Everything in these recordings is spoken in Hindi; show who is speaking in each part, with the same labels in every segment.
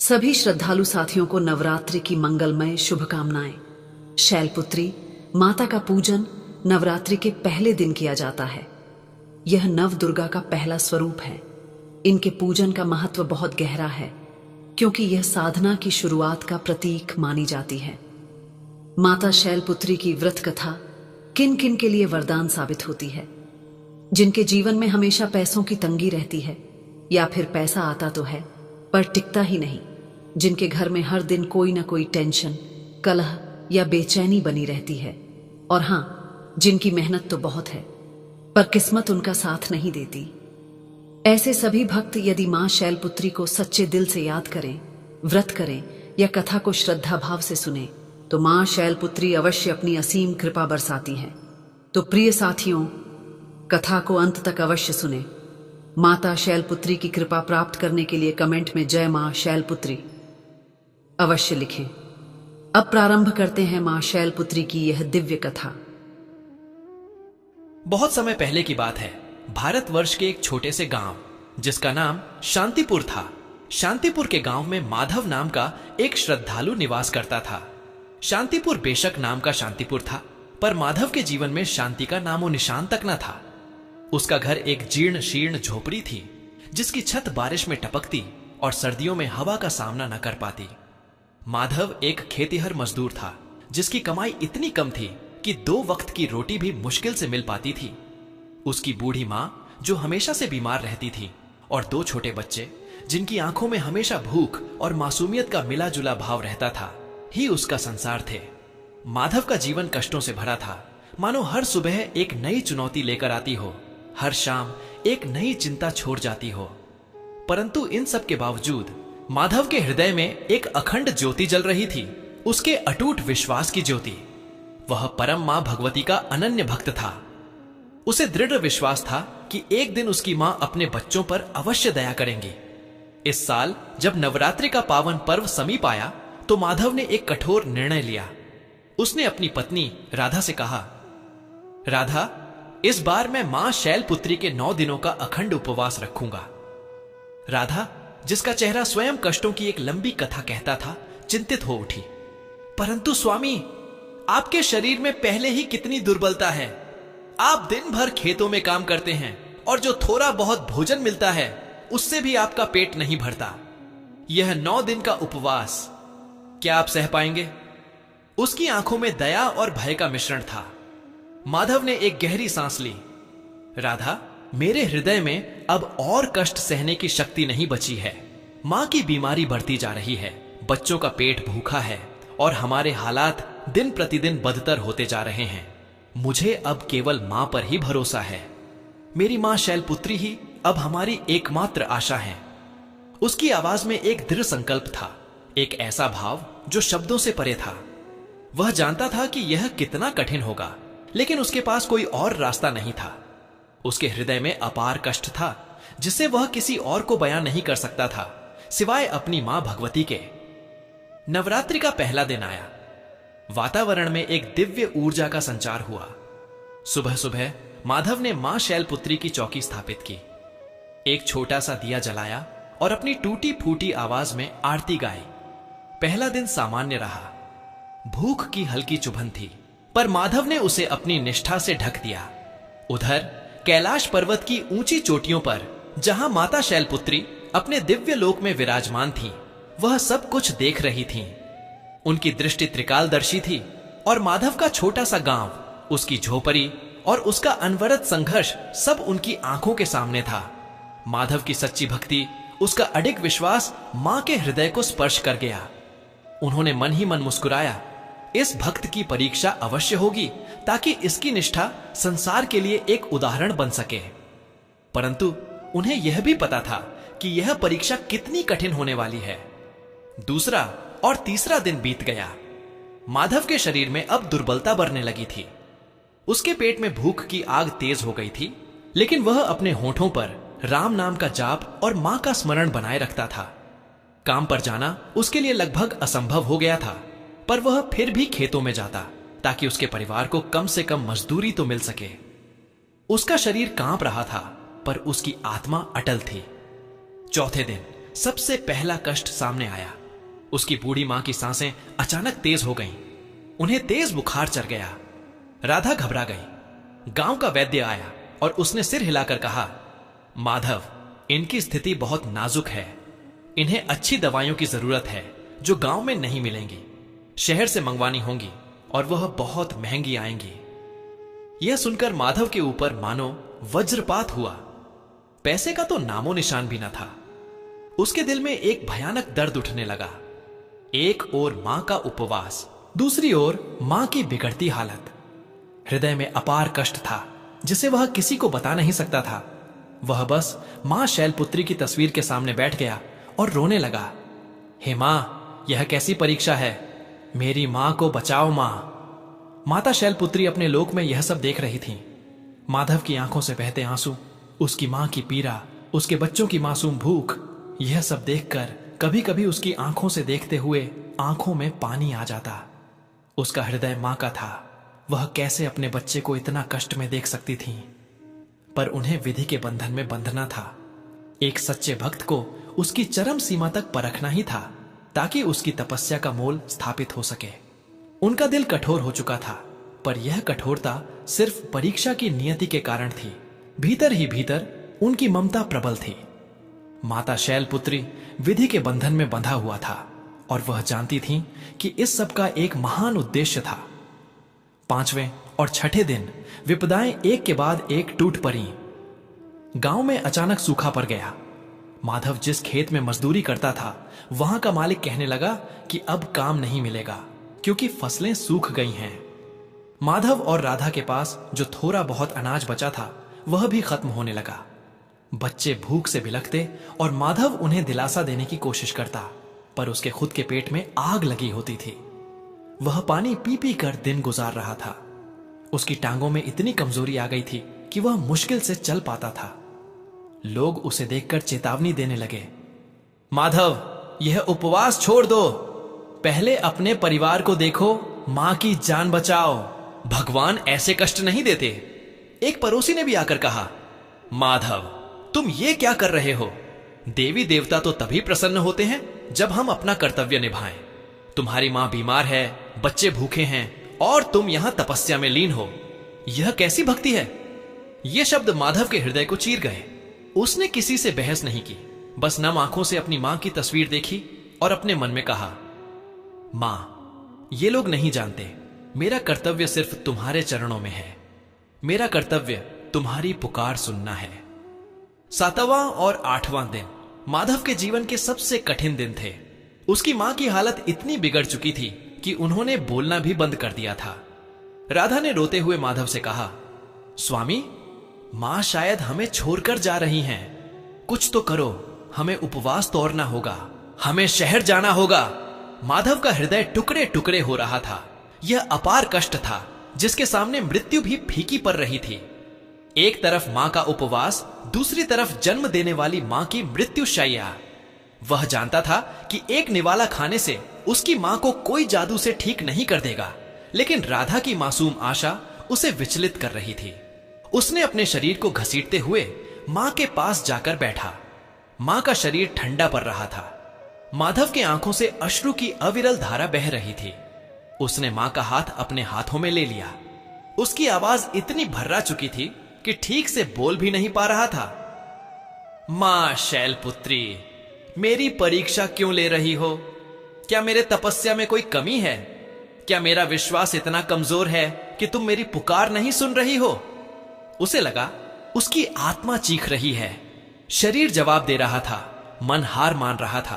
Speaker 1: सभी श्रद्धालु साथियों को नवरात्रि की मंगलमय शुभकामनाएं। शैलपुत्री माता का पूजन नवरात्रि के पहले दिन किया जाता है। यह नव दुर्गा का पहला स्वरूप है। इनके पूजन का महत्व बहुत गहरा है, क्योंकि यह साधना की शुरुआत का प्रतीक मानी जाती है। माता शैलपुत्री की व्रत कथा किन किन के लिए वरदान साबित होती है। जिनके जीवन में हमेशा पैसों की तंगी रहती है, या फिर पैसा आता तो है पर टिकता ही नहीं। जिनके घर में हर दिन कोई ना कोई टेंशन, कलह या बेचैनी बनी रहती है। और हाँ, जिनकी मेहनत तो बहुत है पर किस्मत उनका साथ नहीं देती। ऐसे सभी भक्त यदि मां शैलपुत्री को सच्चे दिल से याद करें, व्रत करें या कथा को श्रद्धा भाव से सुने, तो मां शैलपुत्री अवश्य अपनी असीम कृपा बरसाती हैं। तो प्रिय साथियों, कथा को अंत तक अवश्य सुने। माता शैलपुत्री की कृपा प्राप्त करने के लिए कमेंट में जय मां शैलपुत्री अवश्य लिखें। अब प्रारंभ करते हैं मां शैलपुत्री की यह दिव्य कथा।
Speaker 2: बहुत समय पहले की बात है। भारतवर्ष के एक छोटे से गांव, जिसका नाम शांतिपुर था। शांतिपुर के गांव में माधव नाम का एक श्रद्धालु निवास करता था। शांतिपुर बेशक नाम का शांतिपुर था, पर माधव के जीवन में शांति का नामो निशान तक न था। उसका घर एक जीर्ण शीर्ण झोपड़ी थी, जिसकी छत बारिश में टपकती और सर्दियों में हवा का सामना न कर पाती। माधव एक खेतिहर मजदूर था, जिसकी कमाई इतनी कम थी कि 2 वक्त की रोटी भी मुश्किल से मिल पाती थी। उसकी बूढ़ी मां, जो हमेशा से बीमार रहती थी, और 2 छोटे बच्चे, जिनकी आंखों में हमेशा भूख और मासूमियत का मिला जुला भाव रहता था, ही उसका संसार थे। माधव का जीवन कष्टों से भरा था, मानो हर सुबह एक नई चुनौती लेकर आती हो, हर शाम एक नई चिंता छोड़ जाती हो। परंतु इन सब के बावजूद माधव के हृदय में एक अखंड ज्योति जल रही थी, उसके अटूट विश्वास की ज्योति। वह परम मां भगवती का अनन्य भक्त था। उसे दृढ़ विश्वास था कि एक दिन उसकी मां अपने बच्चों पर अवश्य दया करेंगी। इस साल जब नवरात्रि का पावन पर्व समीप आया, तो माधव ने एक कठोर निर्णय लिया। उसने अपनी पत्नी राधा से कहा, राधा, इस बार मैं मां शैलपुत्री के 9 दिनों का अखंड उपवास रखूंगा। राधा, जिसका चेहरा स्वयं कष्टों की एक लंबी कथा कहता था, चिंतित हो उठी। परंतु स्वामी, आपके शरीर में पहले ही कितनी दुर्बलता है। आप दिन भर खेतों में काम करते हैं, और जो थोड़ा बहुत भोजन मिलता है उससे भी आपका पेट नहीं भरता। यह 9 दिन का उपवास क्या आप सह पाएंगे? उसकी आंखों में दया और भय का मिश्रण था। माधव ने एक गहरी सांस ली। राधा, मेरे हृदय में अब और कष्ट सहने की शक्ति नहीं बची है। मां की बीमारी बढ़ती जा रही है, बच्चों का पेट भूखा है, और हमारे हालात दिन प्रतिदिन बदतर होते जा रहे हैं। मुझे अब केवल मां पर ही भरोसा है। मेरी मां शैलपुत्री ही अब हमारी एकमात्र आशा है। उसकी आवाज में एक दृढ़ संकल्प था, एक ऐसा भाव जो शब्दों से परे था। वह जानता था कि यह कितना कठिन होगा, लेकिन उसके पास कोई और रास्ता नहीं था। उसके हृदय में अपार कष्ट था, जिसे वह किसी और को बयां नहीं कर सकता था, सिवाय अपनी मां भगवती के। नवरात्रि का पहला दिन आया। वातावरण में एक दिव्य ऊर्जा का संचार हुआ। सुबह सुबह माधव ने मां शैलपुत्री की चौकी स्थापित की, एक छोटा सा दिया जलाया और अपनी टूटी फूटी आवाज में आरती गाई। पहला दिन सामान्य रहा। भूख की हल्की चुभन थी, पर माधव ने उसे अपनी निष्ठा से ढक दिया। उधर कैलाश पर्वत की ऊंची चोटियों पर, जहां माता शैलपुत्री अपने दिव्य लोक में विराजमान थीं, वह सब कुछ देख रही थीं। उनकी दृष्टि त्रिकालदर्शी थी, और माधव का छोटा सा गांव, उसकी झोपड़ी और उसका अनवरत संघर्ष सब उनकी आंखों के सामने था। माधव की सच्ची भक्ति, उसका अडिग विश्वास मां के हृदय को स्पर्श कर गया। उन्होंने मन ही मन मुस्कुराया, इस भक्त की परीक्षा अवश्य होगी, ताकि इसकी निष्ठा संसार के लिए एक उदाहरण बन सके। परंतु उन्हें यह भी पता था कि यह परीक्षा कितनी कठिन होने वाली है। दूसरा और तीसरा दिन बीत गया। माधव के शरीर में अब दुर्बलता बढ़ने लगी थी। उसके पेट में भूख की आग तेज हो गई थी, लेकिन वह अपने होठों पर राम नाम का जाप और मां का स्मरण बनाए रखता था। काम पर जाना उसके लिए लगभग असंभव हो गया था, पर वह फिर भी खेतों में जाता, ताकि उसके परिवार को कम से कम मजदूरी तो मिल सके। उसका शरीर कांप रहा था, पर उसकी आत्मा अटल थी। चौथे दिन सबसे पहला कष्ट सामने आया। उसकी बूढ़ी मां की सांसें अचानक तेज हो गईं। उन्हें तेज बुखार चढ़ गया। राधा घबरा गई। गांव का वैद्य आया और उसने सिर हिलाकर कहा, माधव, इनकी स्थिति बहुत नाजुक है। इन्हें अच्छी दवाइयों की जरूरत है जो गांव में नहीं मिलेंगी। शहर से मंगवानी होंगी और वह बहुत महंगी आएंगी। यह सुनकर माधव के ऊपर मानो वज्रपात हुआ। पैसे का तो नामो निशान भी न था। उसके दिल में एक भयानक दर्द उठने लगा। एक ओर मां का उपवास, दूसरी ओर मां की बिगड़ती हालत। हृदय में अपार कष्ट था जिसे वह किसी को बता नहीं सकता था। वह बस मां शैलपुत्री की तस्वीर के सामने बैठ गया और रोने लगा। हे मां, यह कैसी परीक्षा है? मेरी मां को बचाओ मां। माता शैलपुत्री अपने लोक में यह सब देख रही थीं। माधव की आंखों से बहते आंसू, उसकी मां की पीड़ा, उसके बच्चों की मासूम भूख, यह सब देखकर कभी कभी उसकी आंखों से देखते हुए आंखों में पानी आ जाता। उसका हृदय मां का था। वह कैसे अपने बच्चे को इतना कष्ट में देख सकती थी? पर उन्हें विधि के बंधन में बंधना था। एक सच्चे भक्त को उसकी चरम सीमा तक परखना ही था ताकि उसकी तपस्या का मोल स्थापित हो सके। उनका दिल कठोर हो चुका था, पर यह कठोरता सिर्फ परीक्षा की नियति के कारण थी। भीतर ही भीतर उनकी ममता प्रबल थी। माता शैलपुत्री विधि के बंधन में बंधा हुआ था और वह जानती थी कि इस सब का एक महान उद्देश्य था। 5वें और 6ठे दिन विपदाएं एक के बाद एक टूट पड़ी। गांव में अचानक सूखा पड़ गया। माधव जिस खेत में मजदूरी करता था, वहां का मालिक कहने लगा कि अब काम नहीं मिलेगा क्योंकि फसलें सूख गई हैं। माधव और राधा के पास जो थोड़ा बहुत अनाज बचा था वह भी खत्म होने लगा। बच्चे भूख से बिलखते और माधव उन्हें दिलासा देने की कोशिश करता, पर उसके खुद के पेट में आग लगी होती थी। वह पानी पी पी कर दिन गुजार रहा था। उसकी टांगों में इतनी कमजोरी आ गई थी कि वह मुश्किल से चल पाता था। लोग उसे देखकर चेतावनी देने लगे, माधव, यह उपवास छोड़ दो। पहले अपने परिवार को देखो, मां की जान बचाओ। भगवान ऐसे कष्ट नहीं देते। एक पड़ोसी ने भी आकर कहा, माधव, तुम ये क्या कर रहे हो? देवी देवता तो तभी प्रसन्न होते हैं जब हम अपना कर्तव्य निभाएं। तुम्हारी मां बीमार है, बच्चे भूखे हैं और तुम यहां तपस्या में लीन हो। यह कैसी भक्ति है? ये शब्द माधव के हृदय को चीर गए। उसने किसी से बहस नहीं की, बस नम आंखों से अपनी मां की तस्वीर देखी और अपने मन में कहा, मां, ये लोग नहीं जानते, मेरा कर्तव्य सिर्फ तुम्हारे चरणों में है। मेरा कर्तव्य तुम्हारी पुकार सुनना है। 7वां और 8वां दिन माधव के जीवन के सबसे कठिन दिन थे। उसकी मां की हालत इतनी बिगड़ चुकी थी कि उन्होंने बोलना भी बंद कर दिया था। राधा ने रोते हुए माधव से कहा, स्वामी, मां शायद हमें छोड़कर जा रही हैं। कुछ तो करो, हमें उपवास तोड़ना होगा, हमें शहर जाना होगा। माधव का हृदय टुकड़े टुकड़े हो रहा था। यह अपार कष्ट था जिसके सामने मृत्यु भी फीकी पड़ रही थी। एक तरफ मां का उपवास, दूसरी तरफ जन्म देने वाली मां की मृत्युशैया। वह जानता था कि एक निवाला खाने से उसकी मां को कोई जादू से ठीक नहीं कर देगा, लेकिन राधा की मासूम आशा उसे विचलित कर रही थी। उसने अपने शरीर को घसीटते हुए मां के पास जाकर बैठा। मां का शरीर ठंडा पड़ रहा था। माधव के आंखों से अश्रु की अविरल धारा बह रही थी। उसने मां का हाथ अपने हाथों में ले लिया। उसकी आवाज इतनी भर्रा चुकी थी कि ठीक से बोल भी नहीं पा रहा था। मां शैलपुत्री, मेरी परीक्षा क्यों ले रही हो? क्या मेरे तपस्या में कोई कमी है? क्या मेरा विश्वास इतना कमजोर है कि तुम मेरी पुकार नहीं सुन रही हो? उसे लगा उसकी आत्मा चीख रही है। शरीर जवाब दे रहा था, मन हार मान रहा था।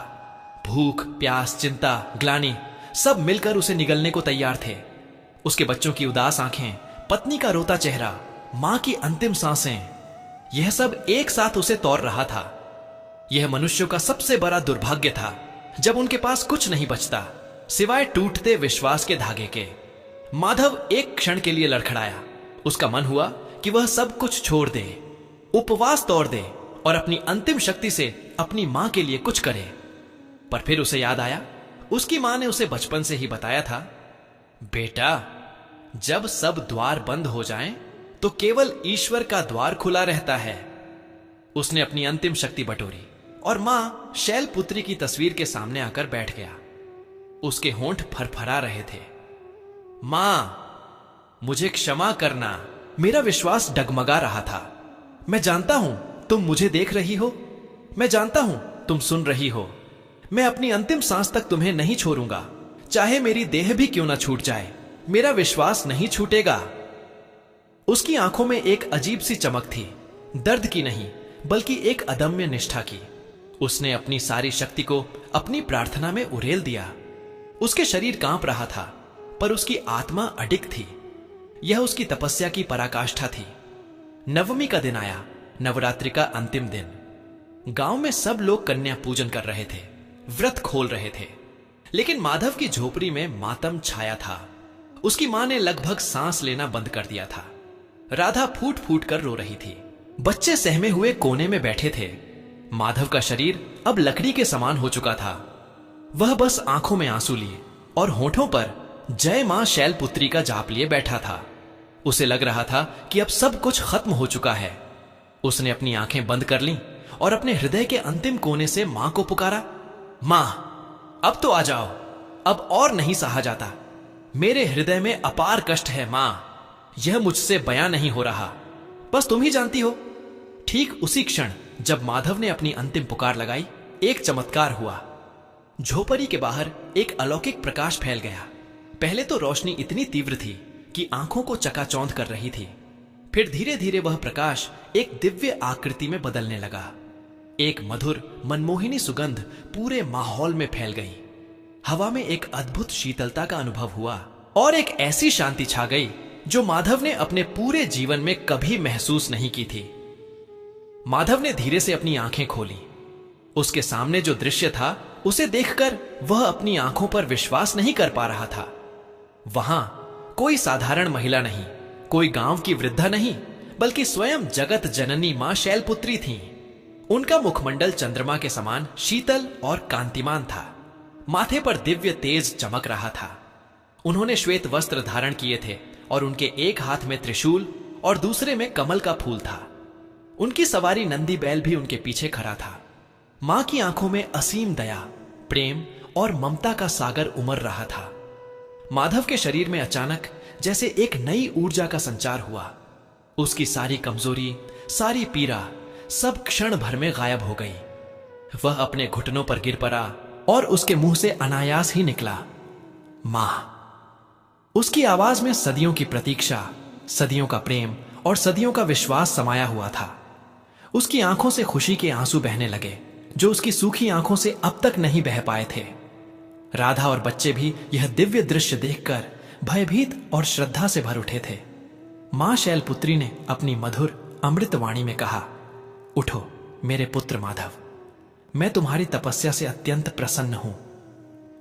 Speaker 2: भूख, प्यास, चिंता, ग्लानि सब मिलकर उसे निगलने को तैयार थे। उसके बच्चों की उदास आंखें, पत्नी का रोता चेहरा, मां की अंतिम सांसें, यह सब एक साथ उसे तौर रहा था। यह मनुष्यों का सबसे बड़ा दुर्भाग्य था जब उनके पास कुछ नहीं बचता सिवाय टूटते विश्वास के धागे के। माधव एक क्षण के लिए लड़खड़ाया। उसका मन हुआ कि वह सब कुछ छोड़ दे, उपवास तोड़ दे और अपनी अंतिम शक्ति से अपनी मां के लिए कुछ करे। पर फिर उसे याद आया, उसकी मां ने उसे बचपन से ही बताया था, बेटा, जब सब द्वार बंद हो जाएं, तो केवल ईश्वर का द्वार खुला रहता है। उसने अपनी अंतिम शक्ति बटोरी और मां शैलपुत्री की तस्वीर के सामने आकर बैठ गया। उसके होंठ फरफरा रहे थे। मां, मुझे क्षमा करना, मेरा विश्वास डगमगा रहा था। मैं जानता हूं तुम मुझे देख रही हो, मैं जानता हूं तुम सुन रही हो। मैं अपनी अंतिम सांस तक तुम्हें नहीं छोड़ूंगा, चाहे मेरी देह भी क्यों ना छूट जाए, मेरा विश्वास नहीं छूटेगा। उसकी आंखों में एक अजीब सी चमक थी, दर्द की नहीं बल्कि एक अदम्य निष्ठा की। उसने अपनी सारी शक्ति को अपनी प्रार्थना में उड़ेल दिया। उसके शरीर कांप रहा था, पर उसकी आत्मा अडिग थी। यह उसकी तपस्या की पराकाष्ठा थी। नवमी का दिन आया, नवरात्रि का अंतिम दिन। गांव में सब लोग कन्या पूजन कर रहे थे, व्रत खोल रहे थे, लेकिन माधव की झोपड़ी में मातम छाया था। उसकी मां ने लगभग सांस लेना बंद कर दिया था। राधा फूट फूट कर रो रही थी। बच्चे सहमे हुए कोने में बैठे थे। माधव का शरीर अब लकड़ी के समान हो चुका था। वह बस आंखों में आंसू लिए और होठों पर जय मां शैलपुत्री का जाप लिए बैठा था। उसे लग रहा था कि अब सब कुछ खत्म हो चुका है। उसने अपनी आंखें बंद कर लीं और अपने हृदय के अंतिम कोने से मां को पुकारा, मां, अब तो आ जाओ, अब और नहीं सहा जाता। मेरे हृदय में अपार कष्ट है मां, यह मुझसे बयां नहीं हो रहा, बस तुम ही जानती हो। ठीक उसी क्षण जब माधव ने अपनी अंतिम पुकार लगाई, एक चमत्कार हुआ। झोपड़ी के बाहर एक अलौकिक प्रकाश फैल गया। पहले तो रोशनी इतनी तीव्र थी कि आंखों को चकाचौंध कर रही थी। फिर धीरे धीरे वह प्रकाश एक दिव्य आकृति में बदलने लगा। एक मधुर मनमोहिनी सुगंध पूरे माहौल में फैल गई। हवा में एक अद्भुत शीतलता का अनुभव हुआ और एक ऐसी शांति छा गई जो माधव ने अपने पूरे जीवन में कभी महसूस नहीं की थी। माधव ने धीरे से अपनी आंखें खोली। उसके सामने जो दृश्य था उसे देखकर वह अपनी आंखों पर विश्वास नहीं कर पा रहा था। वहां कोई साधारण महिला नहीं, कोई गांव की वृद्धा नहीं, बल्कि स्वयं जगत जननी मां शैलपुत्री थीं। उनका मुखमंडल चंद्रमा के समान शीतल और कांतिमान था। माथे पर दिव्य तेज चमक रहा था। उन्होंने श्वेत वस्त्र धारण किए थे और उनके एक हाथ में त्रिशूल और दूसरे में कमल का फूल था। उनकी सवारी नंदी बैल भी उनके पीछे खड़ा था। मां की आंखों में असीम दया, प्रेम और ममता का सागर उमड़ रहा था। माधव के शरीर में अचानक जैसे एक नई ऊर्जा का संचार हुआ। उसकी सारी कमजोरी, सारी पीड़ा सब क्षण भर में गायब हो गई। वह अपने घुटनों पर गिर पड़ा और उसके मुंह से अनायास ही निकला, मां। उसकी आवाज में सदियों की प्रतीक्षा, सदियों का प्रेम और सदियों का विश्वास समाया हुआ था। उसकी आंखों से खुशी के आंसू बहने लगे, जो उसकी सूखी आंखों से अब तक नहीं बह पाए थे। राधा और बच्चे भी यह दिव्य दृश्य देखकर भयभीत और श्रद्धा से भर उठे थे। मां शैलपुत्री ने अपनी मधुर अमृत वाणी में कहा, उठो मेरे पुत्र माधव, मैं तुम्हारी तपस्या से अत्यंत प्रसन्न हूं।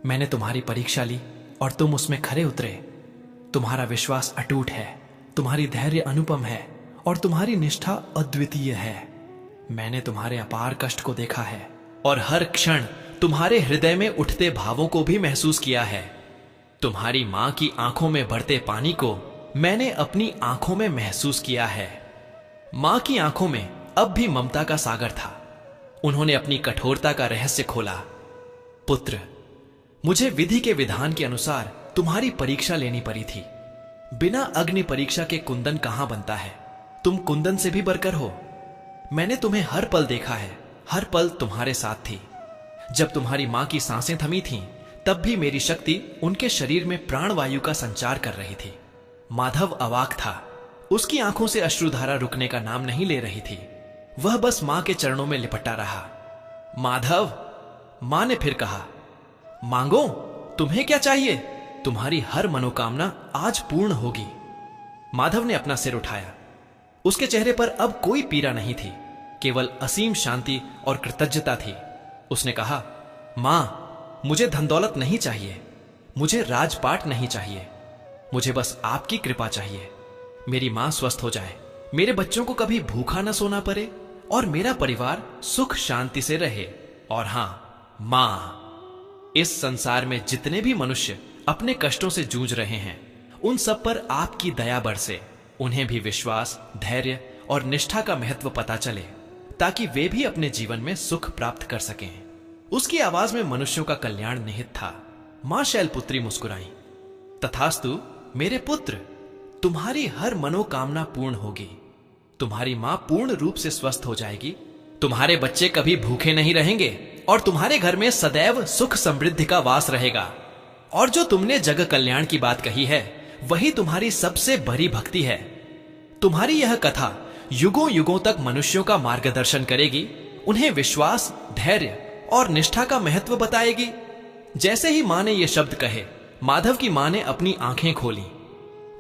Speaker 2: मैंने तुम्हारी परीक्षा ली और तुम उसमें खरे उतरे। तुम्हारा विश्वास अटूट है, तुम्हारी धैर्य अनुपम है और तुम्हारी निष्ठा अद्वितीय है। मैंने तुम्हारे अपार कष्ट को देखा है और हर क्षण तुम्हारे हृदय में उठते भावों को भी महसूस किया है। तुम्हारी मां की आंखों में बढ़ते पानी को मैंने अपनी आंखों में महसूस किया है। मां की आंखों में अब भी ममता का सागर था। उन्होंने अपनी कठोरता का रहस्य खोला। पुत्र, मुझे विधि के विधान के अनुसार तुम्हारी परीक्षा लेनी पड़ी थी। बिना अग्नि परीक्षा के कुंदन कहां बनता है? तुम कुंदन से भी बढ़कर हो। मैंने तुम्हें हर पल देखा है, हर पल तुम्हारे साथ थी। जब तुम्हारी मां की सांसें थमी थीं, तब भी मेरी शक्ति उनके शरीर में प्राणवायु का संचार कर रही थी। माधव अवाक था। उसकी आंखों से अश्रुधारा रुकने का नाम नहीं ले रही थी। वह बस मां के चरणों में लिपटा रहा। माधव, मां ने फिर कहा, मांगो, तुम्हें क्या चाहिए? तुम्हारी हर मनोकामना आज पूर्ण होगी। माधव ने अपना सिर उठाया। उसके चेहरे पर अब कोई पीड़ा नहीं थी, केवल असीम शांति और कृतज्ञता थी। उसने कहा, मां, मुझे धन दौलत नहीं चाहिए, मुझे राजपाट नहीं चाहिए, मुझे बस आपकी कृपा चाहिए। मेरी मां स्वस्थ हो जाए, मेरे बच्चों को कभी भूखा न सोना पड़े और मेरा परिवार सुख शांति से रहे। और हां मां, इस संसार में जितने भी मनुष्य अपने कष्टों से जूझ रहे हैं, उन सब पर आपकी दया बरसे। उन्हें भी विश्वास, धैर्य और निष्ठा का महत्व पता चले, ताकि वे भी अपने जीवन में सुख प्राप्त कर सकें। उसकी आवाज में मनुष्यों का कल्याण निहित था। मां शैलपुत्री मुस्कुराई। तथास्तु मेरे पुत्र, तुम्हारी हर मनोकामना पूर्ण होगी। तुम्हारी मां पूर्ण रूप से स्वस्थ हो जाएगी। तुम्हारे बच्चे कभी भूखे नहीं रहेंगे और तुम्हारे घर में सदैव सुख समृद्धि का वास रहेगा। और जो तुमने जग कल्याण की बात कही है, वही तुम्हारी सबसे बड़ी भक्ति है। तुम्हारी यह कथा युगों युगों तक मनुष्यों का मार्गदर्शन करेगी, उन्हें विश्वास, धैर्य और निष्ठा का महत्व बताएगी। जैसे ही मां ने यह शब्द कहे, माधव की मां ने अपनी आंखें खोली।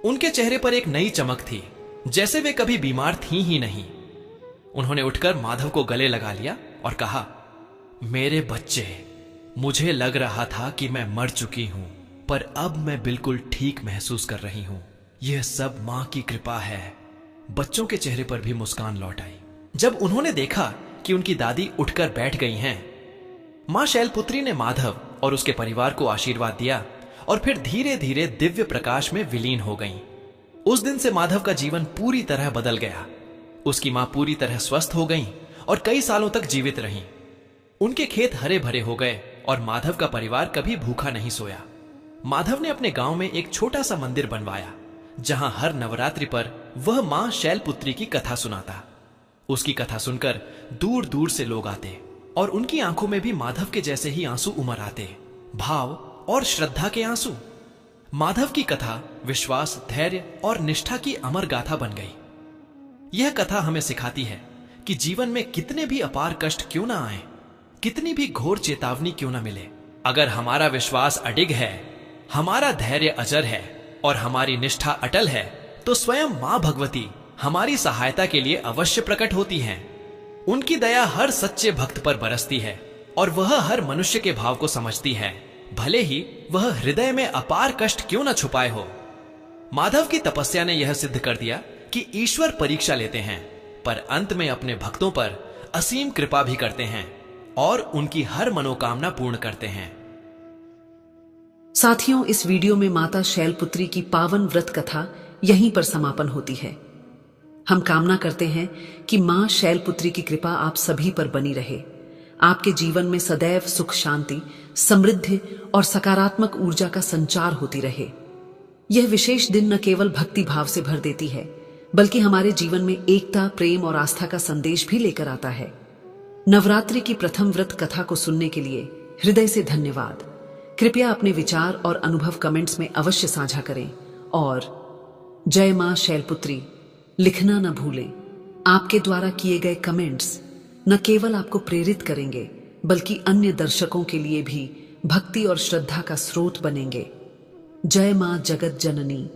Speaker 2: उनके चेहरे पर एक नई चमक थी, जैसे वे कभी बीमार थी ही नहीं। उन्होंने उठकर माधव को गले लगा लिया और कहा, मेरे बच्चे, मुझे लग रहा था कि मैं मर चुकी हूं, पर अब मैं बिल्कुल ठीक महसूस कर रही हूं। यह सब मां की कृपा है। बच्चों के चेहरे पर भी मुस्कान लौट आई जब उन्होंने देखा कि उनकी दादी उठकर बैठ गई हैं। मां शैलपुत्री ने माधव और उसके परिवार को आशीर्वाद दिया और फिर धीरे धीरे दिव्य प्रकाश में विलीन हो गईं। उस दिन से माधव का जीवन पूरी तरह बदल गया। उसकी मां पूरी तरह स्वस्थ हो गईं और कई सालों तक जीवित रहीं। उनके खेत हरे भरे हो गए और माधव का परिवार कभी भूखा नहीं सोया। माधव ने अपने गांव में एक छोटा सा मंदिर बनवाया, जहां हर नवरात्रि पर वह मां शैलपुत्री की कथा सुनाता। उसकी कथा सुनकर दूर दूर से लोग आते और उनकी आंखों में भी माधव के जैसे ही आंसू उमड़ आते, भाव और श्रद्धा के आंसू। माधव की कथा विश्वास, धैर्य और निष्ठा की अमर गाथा बन गई। यह कथा हमें सिखाती है कि जीवन में कितने भी अपार कष्ट क्यों ना आए, कितनी भी घोर चेतावनी क्यों ना मिले, अगर हमारा विश्वास अडिग है, हमारा धैर्य अजर है और हमारी निष्ठा अटल है, तो स्वयं मां भगवती हमारी सहायता के लिए अवश्य प्रकट होती हैं। उनकी दया हर सच्चे भक्त पर बरसती है और वह हर मनुष्य के भाव को समझती है, भले ही वह हृदय में अपार कष्ट क्यों न छुपाए हो। माधव की तपस्या ने यह सिद्ध कर दिया कि ईश्वर परीक्षा लेते हैं, पर अंत में अपने भक्तों पर असीम कृपा भी करते हैं और उनकी हर मनोकामना पूर्ण करते हैं।
Speaker 1: साथियों, इस वीडियो में माता शैलपुत्री की पावन व्रत कथा यहीं पर समापन होती है। हम कामना करते हैं कि मां शैलपुत्री की कृपा आप सभी पर बनी रहे, आपके जीवन में सदैव सुख, शांति, समृद्धि और सकारात्मक ऊर्जा का संचार होती रहे। यह विशेष दिन न केवल भक्ति भाव से भर देती है, बल्कि हमारे जीवन में एकता, प्रेम और आस्था का संदेश भी लेकर आता है। नवरात्रि की प्रथम व्रत कथा को सुनने के लिए हृदय से धन्यवाद। कृपया अपने विचार और अनुभव कमेंट्स में अवश्य साझा करें और जय मां शैलपुत्री लिखना न भूलें। आपके द्वारा किए गए कमेंट्स न केवल आपको प्रेरित करेंगे, बल्कि अन्य दर्शकों के लिए भी भक्ति और श्रद्धा का स्रोत बनेंगे। जय मां जगत जननी।